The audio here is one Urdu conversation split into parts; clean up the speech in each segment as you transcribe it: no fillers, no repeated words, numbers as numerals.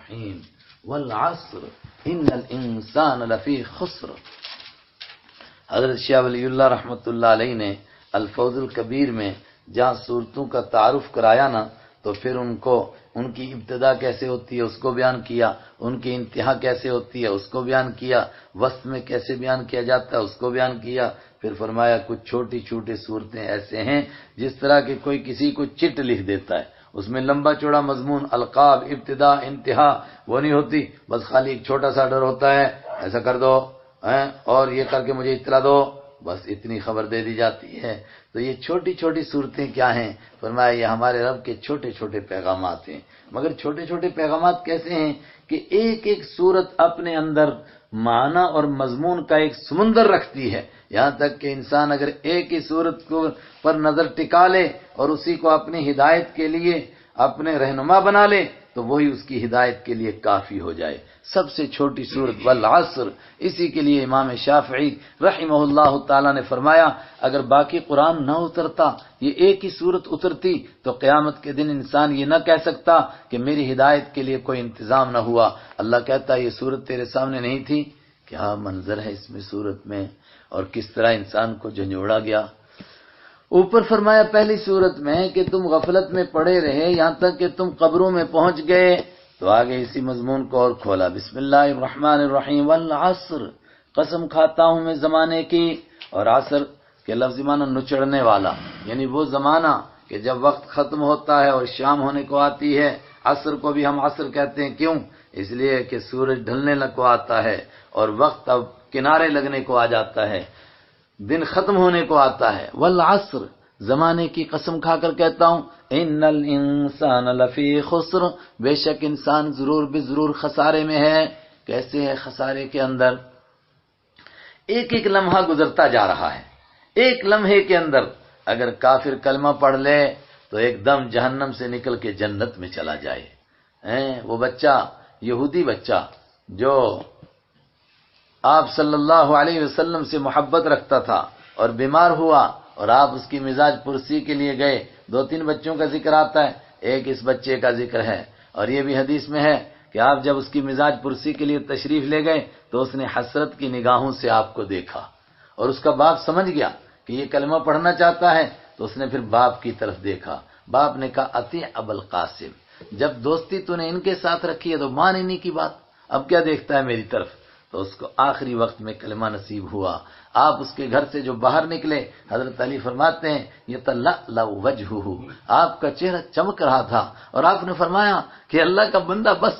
الرحیم والعصر ان الانسان لفی خسر۔ حضرت شاہ ولی اللہ رحمۃ اللہ علیہ نے الفوز الکبیر میں جہاں صورتوں کا تعارف کرایا نا، تو پھر ان کی ابتدا کیسے ہوتی ہے اس کو بیان کیا، ان کی انتہا کیسے ہوتی ہے اس کو بیان کیا، وسط میں کیسے بیان کیا جاتا ہے اس کو بیان کیا۔ پھر فرمایا کچھ چھوٹی چھوٹی صورتیں ایسے ہیں جس طرح کہ کوئی کسی کو چٹ لکھ دیتا ہے، اس میں لمبا چوڑا مضمون، القاب، ابتدا، انتہا وہ نہیں ہوتی، بس خالی ایک چھوٹا سا ڈر ہوتا ہے ایسا کر دو اور یہ کر کے مجھے اطلاع دو، بس اتنی خبر دے دی جاتی ہے۔ تو یہ چھوٹی چھوٹی صورتیں کیا ہیں؟ فرمایا یہ ہمارے رب کے چھوٹے چھوٹے پیغامات ہیں۔ مگر چھوٹے چھوٹے پیغامات کیسے ہیں کہ ایک ایک صورت اپنے اندر معنی اور مضمون کا ایک سمندر رکھتی ہے، یہاں تک کہ انسان اگر ایک ہی صورت پر نظر ٹکا لے اور اسی کو اپنی ہدایت کے لیے اپنے رہنما بنا لے تو وہی اس کی ہدایت کے لیے کافی ہو جائے۔ سب سے چھوٹی صورت والعصر، اسی کے لیے امام شافعی رحمہ اللہ تعالی نے فرمایا اگر باقی قرآن نہ اترتا، یہ ایک ہی صورت اترتی تو قیامت کے دن انسان یہ نہ کہہ سکتا کہ میری ہدایت کے لیے کوئی انتظام نہ ہوا۔ اللہ کہتا یہ صورت تیرے سامنے نہیں تھی؟ کیا منظر ہے اس میں صورت میں، اور کس طرح انسان کو جھنجھوڑا گیا۔ اوپر فرمایا پہلی صورت میں کہ تم غفلت میں پڑے رہے یہاں تک کہ تم قبروں میں پہنچ گئے، تو آگے اسی مضمون کو اور کھولا، بسم اللہ الرحمن الرحیم والعصر، قسم کھاتا ہوں میں زمانے کی، اور عصر کے لفظ معنی نچڑنے والا، یعنی وہ زمانہ کہ جب وقت ختم ہوتا ہے اور شام ہونے کو آتی ہے۔ عصر کو بھی ہم عصر کہتے ہیں، کیوں؟ اس لیے کہ سورج ڈھلنے کو آتا ہے اور وقت اب کنارے لگنے کو آ جاتا ہے، دن ختم ہونے کو آتا ہے۔ والعصر، زمانے کی قسم کھا کر کہتا ہوں، ان الانسان لفی خسر، بے شک انسان ضرور بے ضرور خسارے میں ہے۔ کیسے ہے خسارے کے اندر؟ ایک ایک لمحہ گزرتا جا رہا ہے، ایک لمحے کے اندر اگر کافر کلمہ پڑھ لے تو ایک دم جہنم سے نکل کے جنت میں چلا جائے۔ وہ بچہ، یہودی بچہ جو آپ صلی اللہ علیہ وسلم سے محبت رکھتا تھا اور بیمار ہوا اور آپ اس کی مزاج پرسی کے لیے گئے، دو تین بچوں کا ذکر آتا ہے، ایک اس بچے کا ذکر ہے، اور یہ بھی حدیث میں ہے کہ آپ جب اس کی مزاج پرسی کے لیے تشریف لے گئے تو اس نے حسرت کی نگاہوں سے آپ کو دیکھا، اور اس کا باپ سمجھ گیا کہ یہ کلمہ پڑھنا چاہتا ہے، تو اس نے پھر باپ کی طرف دیکھا۔ باپ نے کہا اطیع ابا القاسم، جب دوستی تو نے ان کے ساتھ رکھی ہے تو مان انہی کی بات، اب کیا دیکھتا ہے میری طرف؟ تو اس کو آخری وقت میں کلمہ نصیب ہوا۔ آپ اس کے گھر سے جو باہر نکلے، حضرت علی فرماتے ہیں یتلألأ وجہہ، آپ کا چہرہ چمک رہا تھا، اور آپ نے فرمایا کہ اللہ کا بندہ بس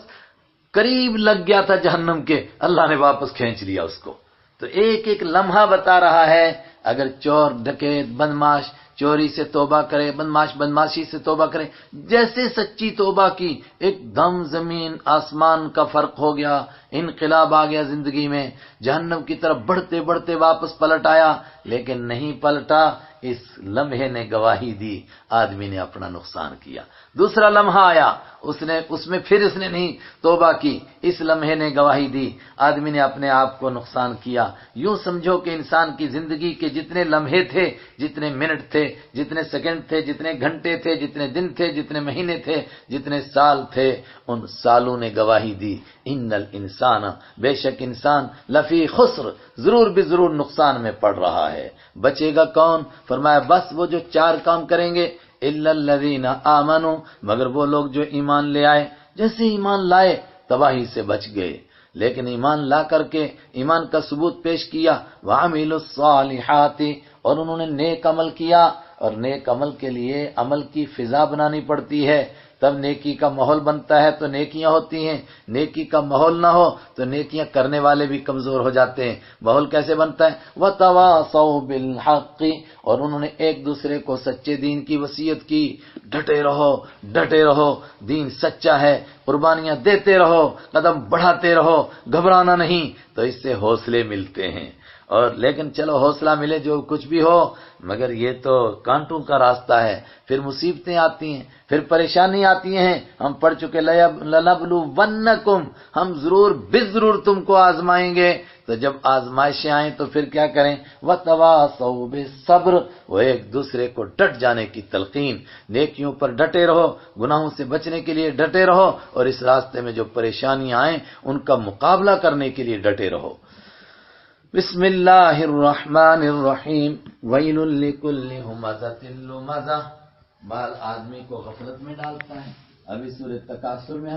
قریب لگ گیا تھا جہنم کے، اللہ نے واپس کھینچ لیا اس کو۔ تو ایک ایک لمحہ بتا رہا ہے، اگر چور، ڈکیت، بدماش چوری سے توبہ کرے، بدماش بدماشی سے توبہ کرے، جیسے سچی توبہ کی، ایک دم زمین آسمان کا فرق ہو گیا، انقلاب آ گیا زندگی میں، جہنم کی طرف بڑھتے بڑھتے واپس پلٹ آیا، لیکن نہیں پلٹا، اس لمحے نے گواہی دی، آدمی نے اپنا نقصان کیا۔ دوسرا لمحہ آیا، اس میں پھر اس نے نہیں توبہ کی، اس لمحے نے گواہی دی، آدمی نے اپنے آپ کو نقصان کیا۔ یوں سمجھو کہ انسان کی زندگی کے جتنے لمحے تھے، جتنے منٹ تھے، جتنے سیکنڈ تھے، جتنے گھنٹے تھے، جتنے دن تھے، جتنے مہینے تھے، جتنے سال تھے، ان سالوں نے گواہی دی، ان الانسان، بے شک انسان، لفی خسر، ضرور بھی ضرور نقصان میں پڑ رہا ہے۔ بچے گا کون؟ فرمایا بس وہ جو چار کام کریں گے، الا الذین آمنوا، مگر وہ لوگ جو ایمان لے آئے، جیسے ایمان لائے تباہی سے بچ گئے، لیکن ایمان لا کر کے ایمان کا ثبوت پیش کیا، وعملوا الصالحات، اور انہوں نے نیک عمل کیا، اور نیک عمل کے لیے عمل کی فضا بنانی پڑتی ہے، تب نیکی کا ماحول بنتا ہے تو نیکیاں ہوتی ہیں، نیکی کا ماحول نہ ہو تو نیکیاں کرنے والے بھی کمزور ہو جاتے ہیں۔ ماحول کیسے بنتا ہے؟ وَتَوَاصَوْا بِالْحَقِّ، اور انہوں نے ایک دوسرے کو سچے دین کی وصیت کی، ڈٹے رہو ڈٹے رہو، دین سچا ہے، قربانیاں دیتے رہو، قدم بڑھاتے رہو، گھبرانا نہیں، تو اس سے حوصلے ملتے ہیں۔ اور لیکن چلو حوصلہ ملے جو کچھ بھی ہو، مگر یہ تو کانٹوں کا راستہ ہے، پھر مصیبتیں آتی ہیں، پھر پریشانی آتی ہیں۔ ہم پڑھ چکے لَنَبْلُوَنَّكُمْ، ہم ضرور بالضرور تم کو آزمائیں گے۔ تو جب آزمائشیں آئیں تو پھر کیا کریں؟ وَتَوَاصَوْا بِالصَّبْرِ، وہ ایک دوسرے کو ڈٹ جانے کی تلقین، نیکیوں پر ڈٹے رہو، گناہوں سے بچنے کے لیے ڈٹے رہو، اور اس راستے میں جو پریشانیاں آئیں ان کا مقابلہ کرنے کے لیے ڈٹے رہو۔ بسم اللہ الرحمن الرحیم، ویل لکل ہمزۃ لمزہ، بال آدمی کو غفلت میں ڈالتا ہے۔ ابھی سورۃ تکاثر میں ہم